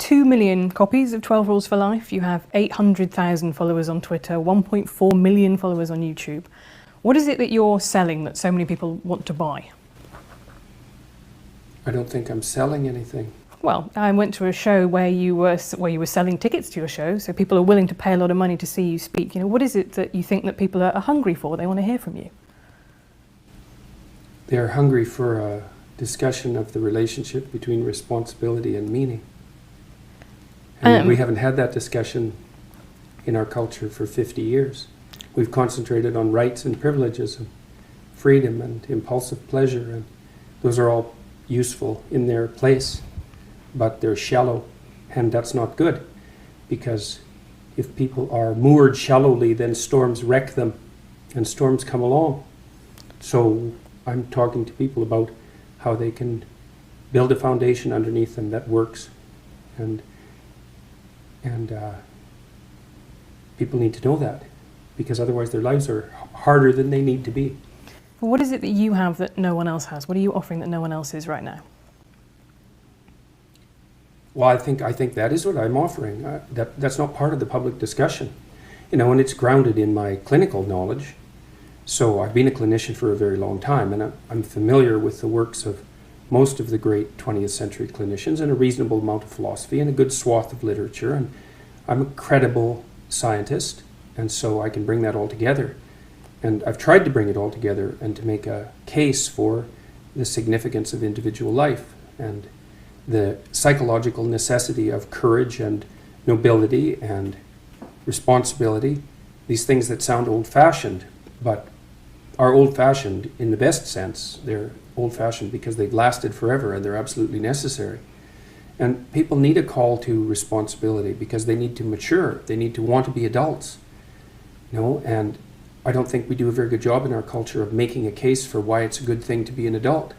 2 million copies of 12 Rules for Life. You have 800,000 followers on Twitter, 1.4 million followers on YouTube. What is it that you're selling that so many people want to buy? I don't think I'm selling anything. Well, I went to a show where you were selling tickets to your show, so people are willing to pay a lot of money to see you speak. You know, what is it that you think that people are hungry for? They want to hear from you. They're hungry for a discussion of the relationship between responsibility and meaning. And we haven't had that discussion in our culture for 50 years. We've concentrated on rights and privileges and freedom and impulsive pleasure, and those are all useful in their place, but they're shallow, and that's not good, because if people are moored shallowly, then storms wreck them, and storms come along. So I'm talking to people about how they can build a foundation underneath them that works, and people need to know that, because otherwise their lives are harder than they need to be. Well, what is it that you have that no one else has? What are you offering that no one else is right now? Well, I think that is what I'm offering. That's not part of the public discussion, you know, and it's grounded in my clinical knowledge. So I've been a clinician for a very long time, and I'm familiar with the works of most of the great 20th century clinicians, and a reasonable amount of philosophy and a good swath of literature, and I'm a credible scientist, and so I can bring that all together. And I've tried to bring it all together and to make a case for the significance of individual life and the psychological necessity of courage and nobility and responsibility, these things that sound old-fashioned, but are old-fashioned in the best sense. They're old-fashioned because they've lasted forever and they're absolutely necessary. And people need a call to responsibility because they need to mature. They need to want to be adults, you know, and I don't think we do a very good job in our culture of making a case for why it's a good thing to be an adult.